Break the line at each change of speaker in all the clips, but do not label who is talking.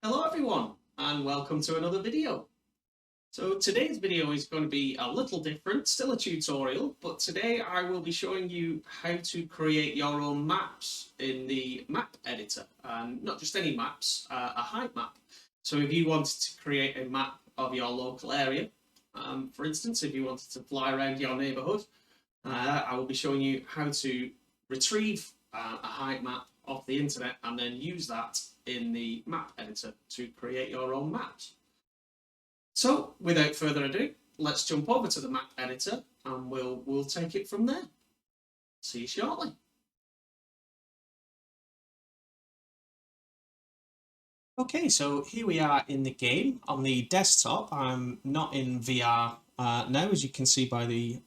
Hello everyone and welcome to another video. So today's video is going to be a little different, still a tutorial, but today I will be showing you how to create your own maps in the map editor, and not just any maps, a height map. So if you wanted to create a map of your local area, for instance, if you wanted to fly around your neighbourhood, I will be showing you how to retrieve a height map off the internet and then use that in the map editor to create your own maps. So without further ado, let's jump over to the map editor and we'll take it from there. See you shortly. Okay, so here we are in the game on the desktop. I'm not in VR now, as you can see by the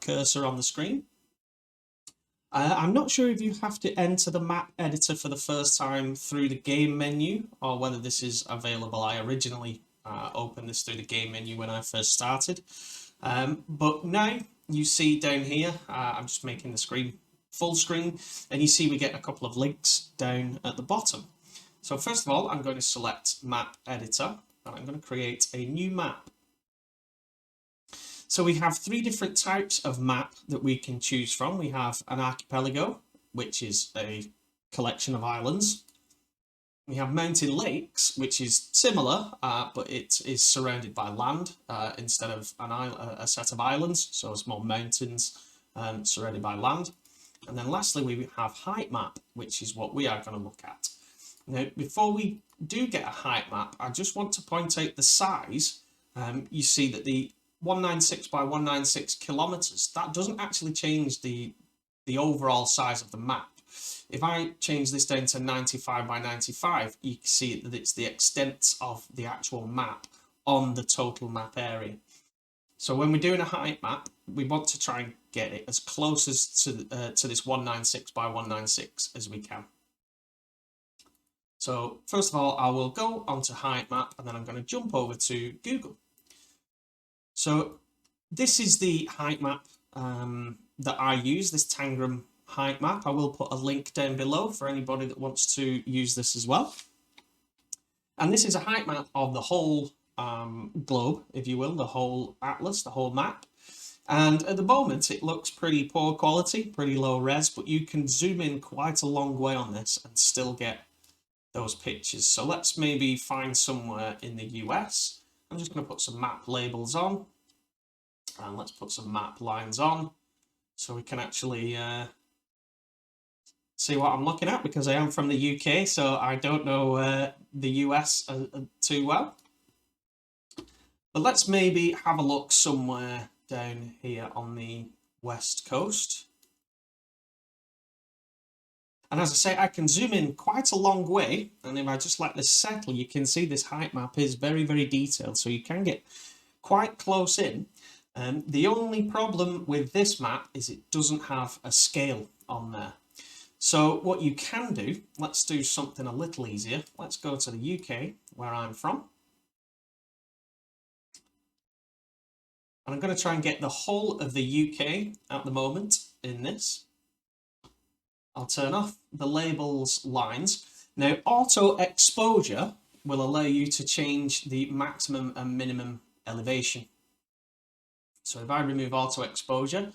cursor on the screen. I'm not sure if you have to enter the map editor for the first time through the game menu or whether this is available. I originally opened this through the game menu when I first started. But now you see down here, I'm just making the screen full screen, and you see we get a couple of links down at the bottom. So first of all, I'm going to select Map Editor, and I'm going to create a new map. So we have three different types of map that we can choose from. We have an archipelago, which is a collection of islands. We have mountain lakes, which is similar, but it is surrounded by land instead of a set of islands. So it's more mountains surrounded by land. And then lastly, we have height map, which is what we are going to look at. Now, before we do get a height map, I just want to point out the size. You see that the 196 by 196 kilometers, that doesn't actually change the overall size of the map. If I change this down to 95 by 95, you can see that it's the extent of the actual map on the total map area. So when we're doing a height map, we want to try and get it as close as to this 196 by 196 as we can. So first of all, I will go onto height map and then I'm going to jump over to Google. So this is the height map that I use, this Tangram height map. I will put a link down below for anybody that wants to use this as well. And this is a height map of the whole globe, if you will, the whole atlas, the whole map. And at the moment, it looks pretty poor quality, pretty low res, but you can zoom in quite a long way on this and still get those pictures. So let's maybe find somewhere in the US. I'm just going to put some map labels on, and let's put some map lines on so we can actually see what I'm looking at, because I am from the UK, so I don't know the US too well. But let's maybe have a look somewhere down here on the west coast. And as I say, I can zoom in quite a long way, and if I just let this settle, you can see this height map is very, very detailed, so you can get quite close in. The only problem with this map is it doesn't have a scale on there. So what you can do, let's do something a little easier. Let's go to the UK, where I'm from. And I'm going to try and get the whole of the UK at the moment in this. I'll turn off the labels lines. Now, auto exposure will allow you to change the maximum and minimum elevation. So if I remove auto exposure,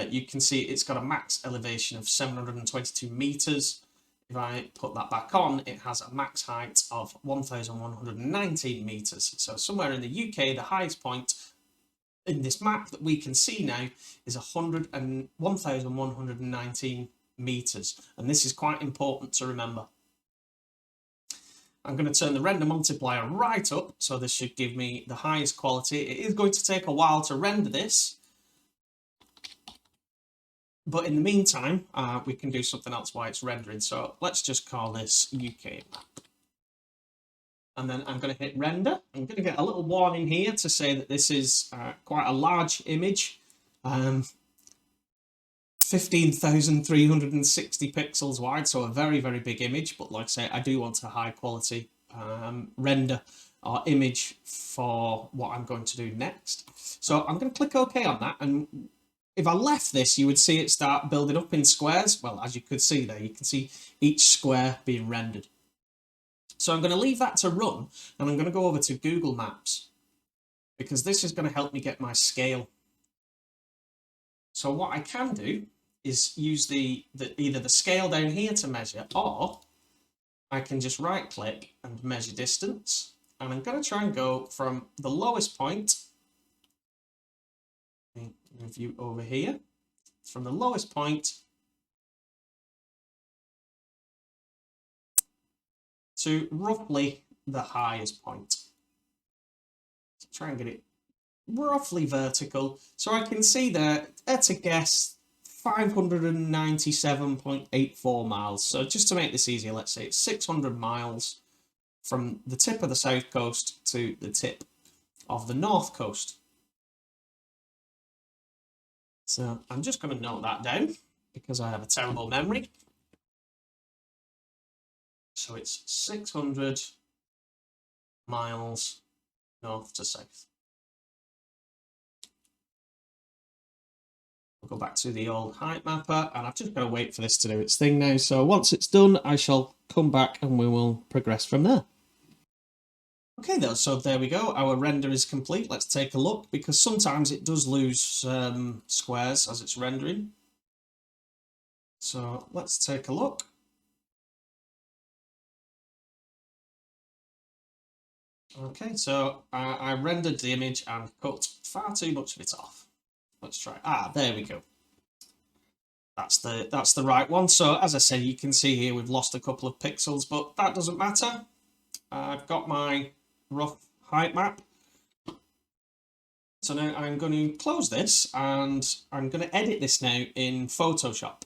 you can see it's got a max elevation of 722 meters. If I put that back on, it has a max height of 1,119 meters. So somewhere in the UK, the highest point in this map that we can see now is 1,119 meters, and this is quite important to remember. I'm going to turn the render multiplier right up, so this should give me the highest quality. It is going to take a while to render this, but in the meantime, we can do something else while it's rendering. So let's just call this UK map. And then I'm going to hit render. I'm going to get a little warning here to say that this is quite a large image. 15,360 pixels wide, so a very, very big image. But like I say, I do want a high quality render or image for what I'm going to do next. So I'm going to click OK on that. And if I left this, you would see it start building up in squares. Well, as you could see there, you can see each square being rendered. So I'm going to leave that to run, and I'm going to go over to Google Maps, because this is going to help me get my scale. So what I can do is use either the scale down here to measure, or I can just right click and measure distance. And I'm going to try and go from the lowest point, view over here, from the lowest point to roughly the highest point. So try and get it roughly vertical. So I can see there, at a guess, 597.84 miles. So just to make this easier, let's say it's 600 miles from the tip of the south coast to the tip of the north coast. So I'm just going to note that down because I have a terrible memory. So it's 600 miles north to south. We'll go back to the old height mapper, and I've just got to wait for this to do its thing now. So once it's done, I shall come back and we will progress from there. Okay, though, so there we go. Our render is complete. Let's take a look, because sometimes it does lose squares as it's rendering. So let's take a look. Okay, so I rendered the image and cut far too much of it off. Let's try. There we go. That's the right one. So as I say, you can see here we've lost a couple of pixels, but that doesn't matter. I've got my rough height map. So now I'm going to close this, and I'm going to edit this now in Photoshop.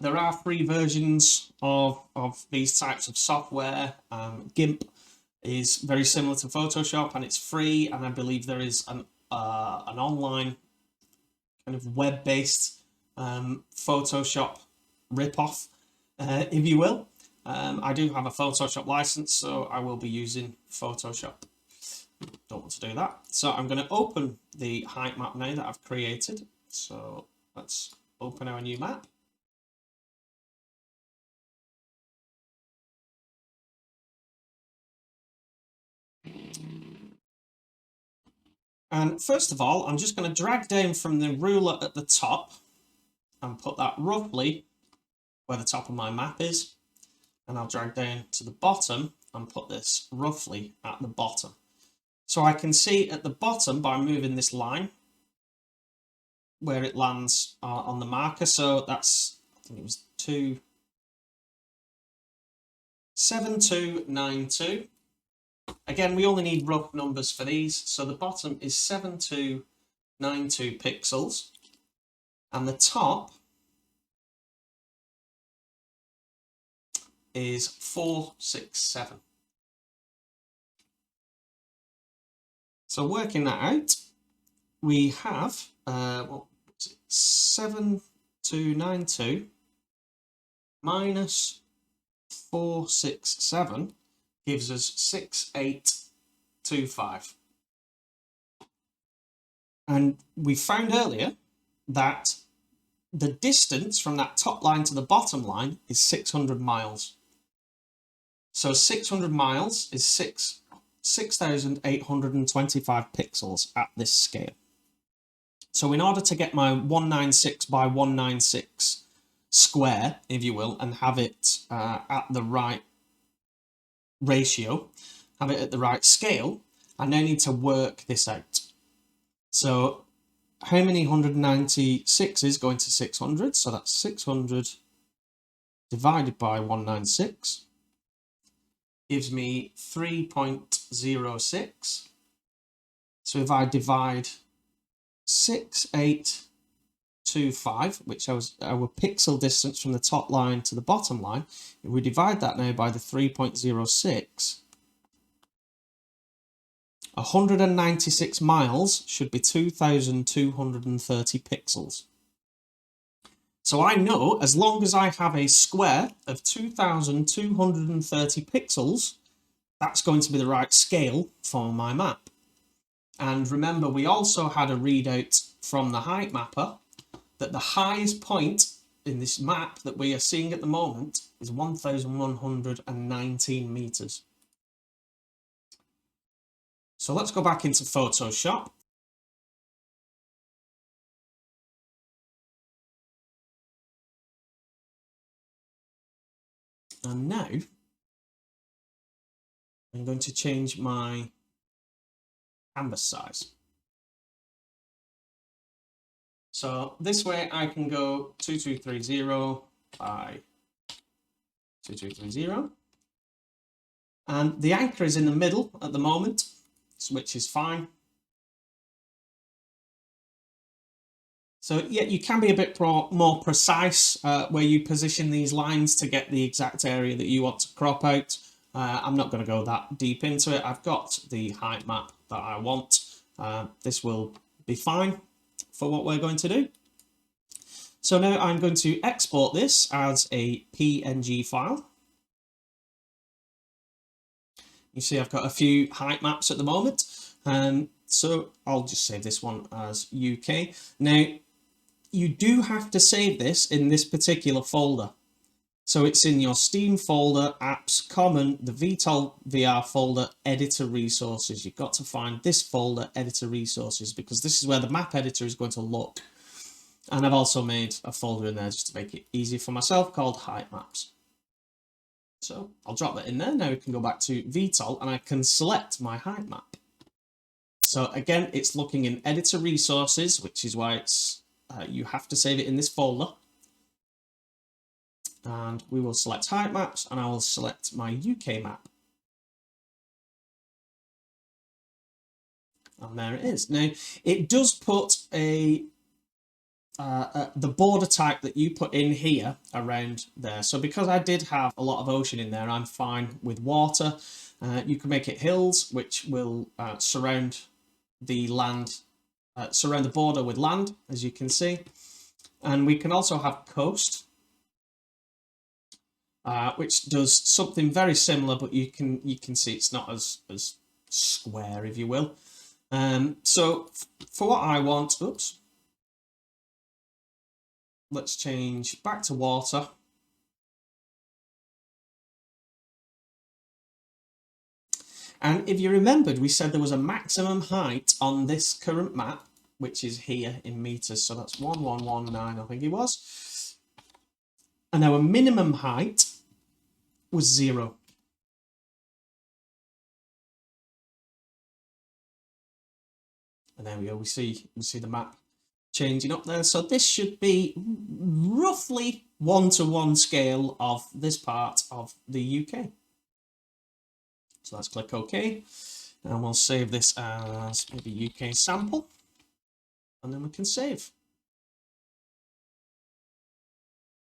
There are free versions of these types of software. GIMP is very similar to Photoshop, and it's free, and I believe there is an online kind of web-based Photoshop ripoff, if you will. I do have a Photoshop license, so I will be using Photoshop. Don't want to do that. So I'm going to open the height map now that I've created. So let's open our new map. And first of all, I'm just going to drag down from the ruler at the top and put that roughly where the top of my map is. And I'll drag down to the bottom and put this roughly at the bottom. So I can see at the bottom, by moving this line, where it lands on the marker. So that's, I think it was 7292. Again, we only need rough numbers for these. So the bottom is 7292 pixels, and the top is 467. So working that out, we have 7292 minus 467 gives us 6825. And we found earlier that the distance from that top line to the bottom line is 600 miles. So 600 miles is 6,825 pixels at this scale. So in order to get my 196 by 196 square, if you will, and have it at the right ratio, have it at the right scale, I now need to work this out. So how many 196 is going to 600? So that's 600 divided by 196 gives me 3.06. So if I divide 6825, which was our pixel distance from the top line to the bottom line, if we divide that now by the 3.06, 196 miles should be 2,230 pixels. So I know as long as I have a square of 2,230 pixels, that's going to be the right scale for my map. And remember, we also had a readout from the height mapper that the highest point in this map that we are seeing at the moment is 1,119 meters. So let's go back into Photoshop. And now I'm going to change my canvas size. So this way I can go 2230 by 2230. And the anchor is in the middle at the moment, which is fine. So yeah, you can be a bit more precise where you position these lines to get the exact area that you want to crop out. I'm not going to go that deep into it. I've got the height map that I want. This will be fine for what we're going to do. So now I'm going to export this as a PNG file. You see I've got a few height maps at the moment. So I'll just save this one as UK. Now, you do have to save this in this particular folder. So it's in your Steam folder, Apps, Common, the VTOL VR folder, Editor Resources. You've got to find this folder, Editor Resources, because this is where the map editor is going to look. And I've also made a folder in there just to make it easy for myself called Height Maps. So I'll drop that in there. Now we can go back to VTOL and I can select my height map. So again, it's looking in Editor Resources, which is why it's you have to save it in this folder. And we will select height maps and I will select my UK map. And there it is. Now, it does put the border type that you put in here around there. So because I did have a lot of ocean in there, I'm fine with water. You can make it hills, which will surround the land, surround the border with land, as you can see. And we can also have coast, which does something very similar, but you can see it's not as square, if you will. So for what I want, oops, let's change back to water. And if you remembered, we said there was a maximum height on this current map, which is here in meters. So that's 1119, I think it was. And our minimum height was 0. And there we go. We see the map changing up there. So this should be roughly 1-to-1 scale of this part of the UK. So let's click OK. And we'll save this as maybe UK sample. And then we can save.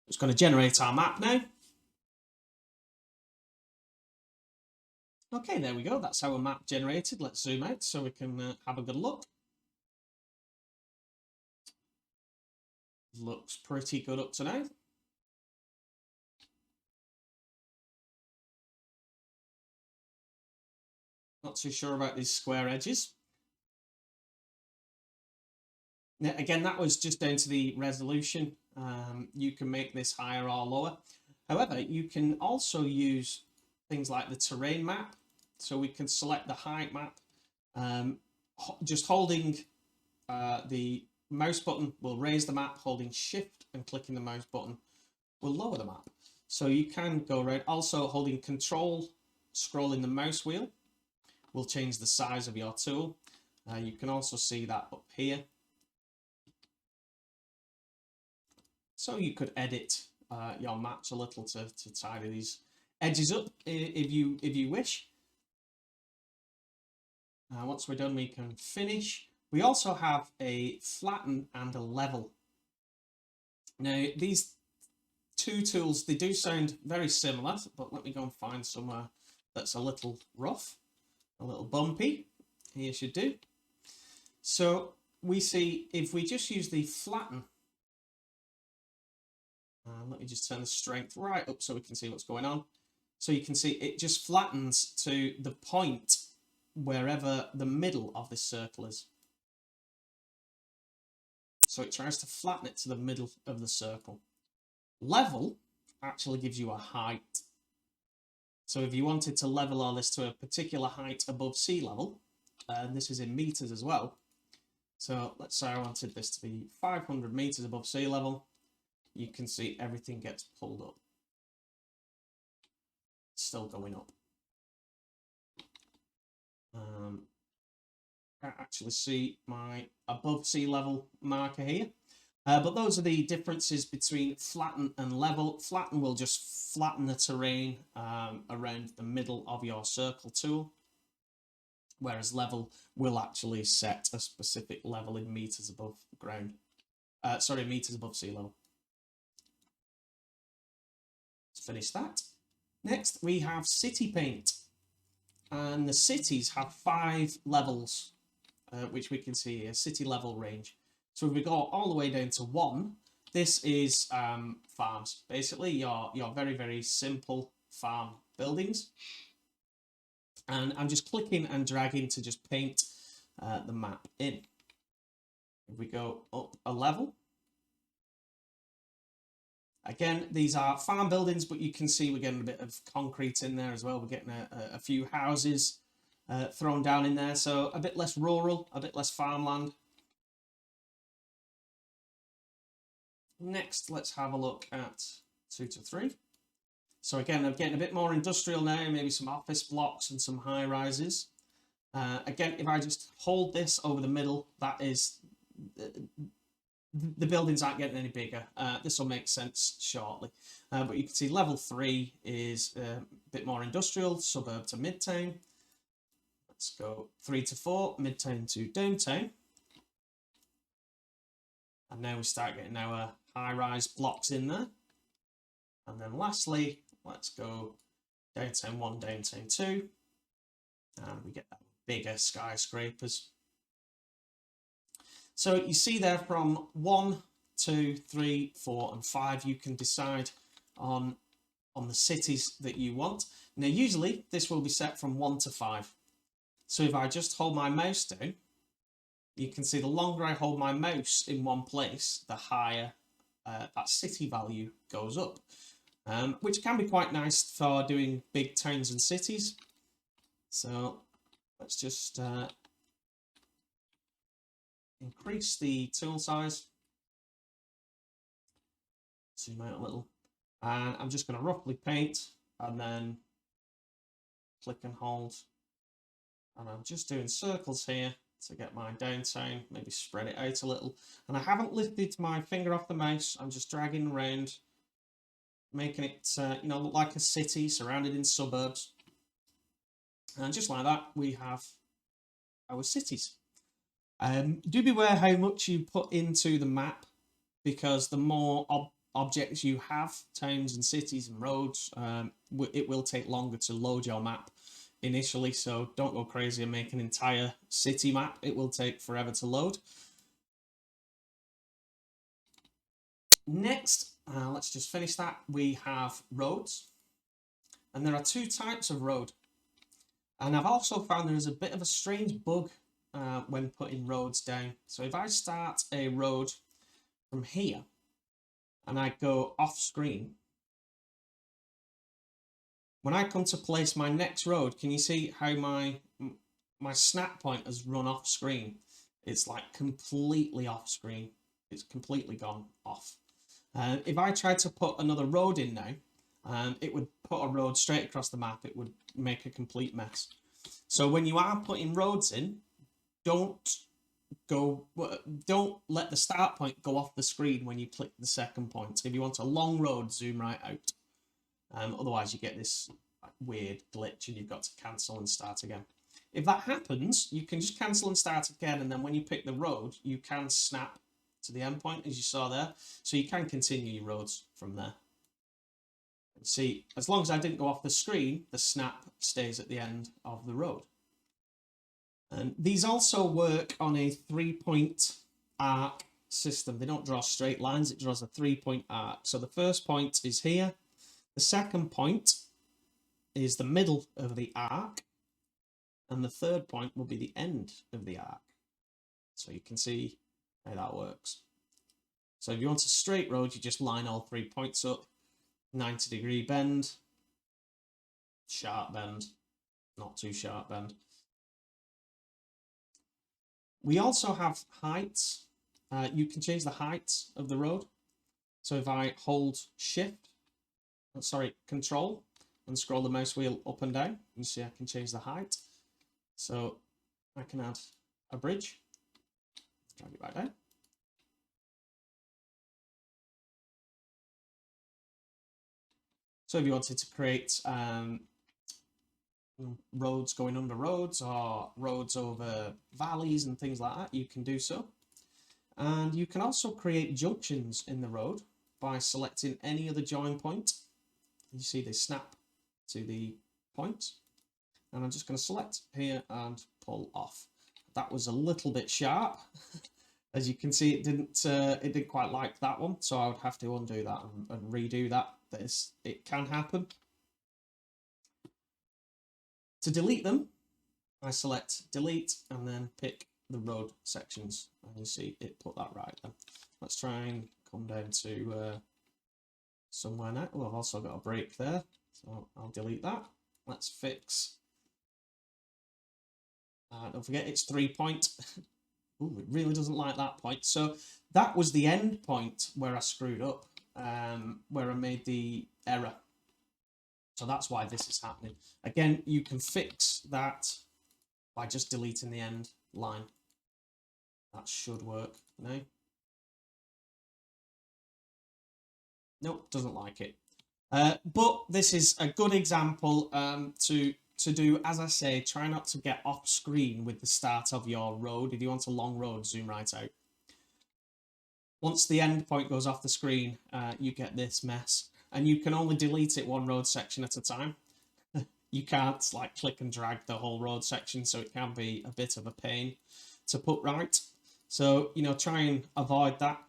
It's going to generate our map now. Okay, there we go. That's our map generated. Let's zoom out so we can have a good look. Looks pretty good up to now. Not too sure about these square edges. Now, again, that was just down to the resolution. You can make this higher or lower. However, you can also use things like the terrain map. So we can select the height map. Just holding the mouse button will raise the map, holding shift and clicking the mouse button will lower the map. So you can go around. Also holding control, scrolling the mouse wheel will change the size of your tool. You can also see that up here. So you could edit your maps a little to tidy these edges up if you wish. Once we're done, we can finish. We also have a flatten and a level. Now, these two tools, they do sound very similar, but let me go and find somewhere that's a little rough, a little bumpy. Here should do. So we see if we just use the flatten, let me just turn the strength right up so we can see what's going on. So you can see it just flattens to the point wherever the middle of this circle is. So it tries to flatten it to the middle of the circle. Level actually gives you a height. So if you wanted to level all this to a particular height above sea level, and this is in meters as well. So let's say I wanted this to be 500 meters above sea level. You can see everything gets pulled up. It's still going up. Can't actually see my above sea level marker here. But those are the differences between flatten and level. Flatten will just flatten the terrain around the middle of your circle tool, whereas level will actually set a specific level in meters above ground. Meters above sea level. Let's finish that. Next, we have city paint. And the cities have 5 levels, which we can see here, city level range. So if we go all the way down to 1, this is farms. Basically, your very, very simple farm buildings. And I'm just clicking and dragging to just paint the map in. If we go up a level, again, these are farm buildings, but you can see we're getting a bit of concrete in there as well. We're getting a few houses thrown down in there, so a bit less rural, a bit less farmland. Next, let's have a look at 2 to 3. So again, I'm getting a bit more industrial now, maybe some office blocks and some high rises. Again, if I just hold this over the middle, that is, the buildings aren't getting any bigger. This will make sense shortly. But you can see level 3 is a bit more industrial, suburb to midtown. Let's go 3 to 4, midtown to downtown. And now we start getting our high-rise blocks in there. And then lastly, let's go downtown 1, downtown 2. And we get that bigger skyscrapers. So you see there from 1, 2, 3, 4, and 5, you can decide on the cities that you want. Now, usually this will be set from 1 to 5. So if I just hold my mouse down, you can see the longer I hold my mouse in one place, the higher that city value goes up, which can be quite nice for doing big towns and cities. So let's just increase the tool size, zoom out a little, and I'm just going to roughly paint and then click and hold, and I'm just doing circles here to get my downtown, maybe spread it out a little. And I haven't lifted my finger off the mouse, I'm just dragging around, making it look like a city surrounded in suburbs. And just like that, we have our cities. Do beware how much you put into the map, because the more objects you have, towns and cities and roads, it will take longer to load your map initially, so don't go crazy and make an entire city map. It will take forever to load. Next, let's just finish that. We have roads, and there are 2 types of road. And I've also found there is a bit of a strange bug when putting roads down. So if I start a road from here and I go off screen, when I come to place my next road, can you see how my snap point has run off screen? It's like completely off screen. It's completely gone off. If I tried to put another road in now, it would put a road straight across the map. It would make a complete mess. So when you are putting roads in, don't let the start point go off the screen when you click the second point. If you want a long road, zoom right out. Otherwise you get this weird glitch and you've got to cancel and start again. If that happens, you can just cancel and start again, and then when you pick the road, you can snap to the endpoint, as you saw there. So you can continue your roads from there. And see, as long as I didn't go off the screen, the snap stays at the end of the road. And these also work on a 3-point arc system. They don't draw straight lines, it draws a 3-point arc. So the first point is here. The second point is the middle of the arc, and the third point will be the end of the arc. So you can see how that works. So if you want a straight road, you just line all 3 points up, 90-degree bend, sharp bend, not too sharp bend. We also have heights. You can change the height of the road. So if I hold Control, and scroll the mouse wheel up and down, you see I can change the height. So I can add a bridge, drag it back down. So if you wanted to create roads going under roads or roads over valleys and things like that, you can do so. And you can also create junctions in the road by selecting any other join point. You see they snap to the point. And I'm just going to select here and pull off. That was a little bit sharp. As you can see, it didn't quite like that one, so I would have to undo that and redo that. It can happen. To delete them, I select delete and then pick the road sections, and you see it put that right then. Let's try and come down to somewhere now. Oh, I've also got a break there, so I'll delete that. Let's fix. Don't forget it's 3 point. Ooh, it really doesn't like that point. So that was the end point where I screwed up, where I made the error. So that's why this is happening. Again, you can fix that by just deleting the end line. That should work now. Nope, doesn't like it. But this is a good example to do, as I say, try not to get off screen with the start of your road. If you want a long road, zoom right out. Once the end point goes off the screen, you get this mess. And you can only delete it one road section at a time. You can't like click and drag the whole road section, so it can be a bit of a pain to put right. So, you know, try and avoid that.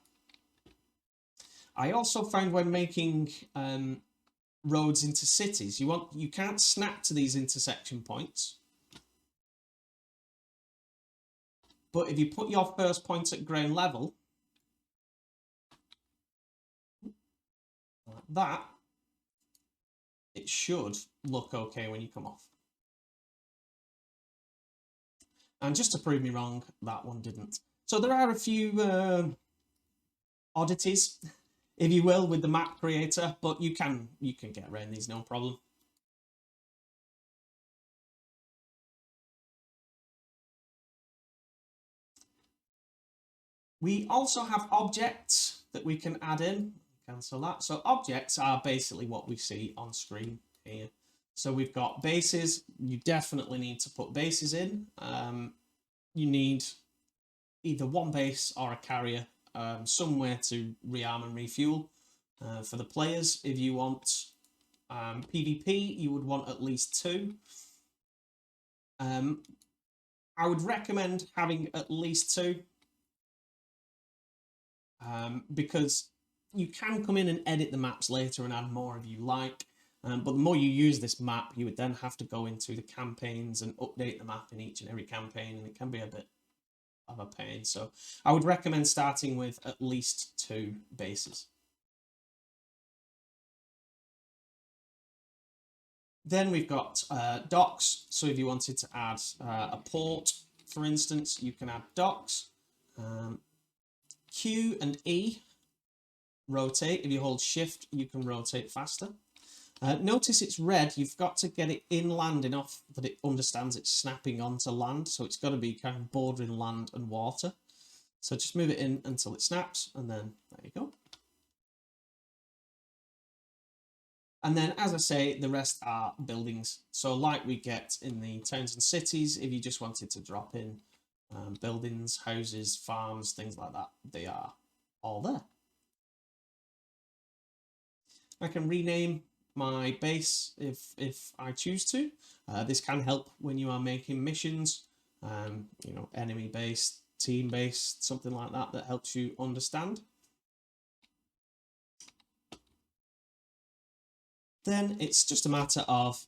I also found when making roads into cities, you can't snap to these intersection points. But if you put your first point at ground level, like that, it should look okay when you come off. And just to prove me wrong, that one didn't. So there are a few oddities, if you will, with the map creator, but you can get around these no problem. We also have objects that we can add in. Cancel that. So objects are basically what we see on screen here. So we've got bases. You definitely need to put bases in. You need either one base or a carrier, somewhere to rearm and refuel for the players. If you want PvP, you would want at least 2. I would recommend having at least 2 because you can come in and edit the maps later and add more if you like. But the more you use this map, you would then have to go into the campaigns and update the map in each and every campaign, and it can be a bit of a pain. So I would recommend starting with at least 2 bases. Then we've got docks. So if you wanted to add a port, for instance, you can add docks. Q and E rotate. If you hold shift, you can rotate faster. Notice it's red. You've got to get it inland enough that it understands it's snapping onto land. So it's got to be kind of bordering land and water. So just move it in until it snaps, and then there you go. And then, as I say, the rest are buildings. So like we get in the towns and cities, if you just wanted to drop in buildings, houses, farms, things like that, they are all there. I can rename my base if I choose to. This can help when you are making missions, you know, enemy base, team base, something like that, that helps you understand. Then it's just a matter of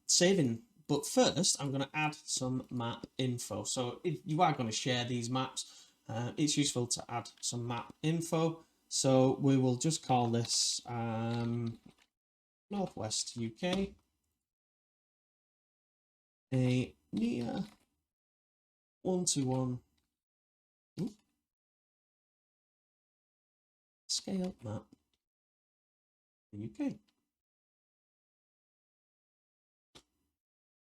saving. But first, I'm going to add some map info. So if you are going to share these maps, it's useful to add some map info. So we will just call this Northwest UK, a near one-to-one scale map for the UK.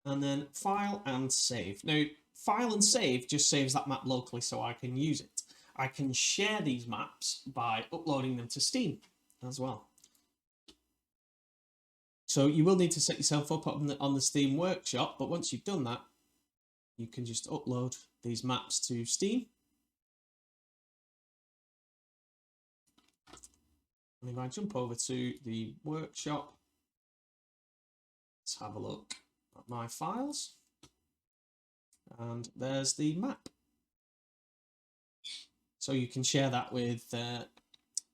And then file and save. Now, file and save just saves that map locally so I can use it. I can share these maps by uploading them to Steam as well. So you will need to set yourself up on the Steam Workshop, but once you've done that, you can just upload these maps to Steam. And if I jump over to the workshop, let's have a look at my files. And there's the map. So you can share that with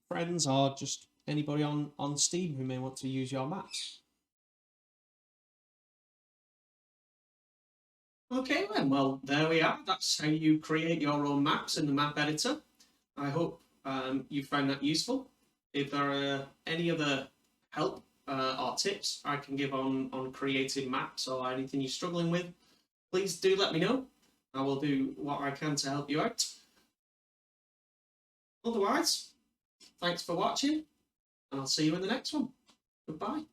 friends or just anybody on Steam who may want to use your maps. Okay then, well there we are. That's how you create your own maps in the map editor. I hope you found that useful. If there are any other help or tips I can give on creating maps or anything you're struggling with, please do let me know. I will do what I can to help you out. Otherwise, thanks for watching, and I'll see you in the next one. Goodbye.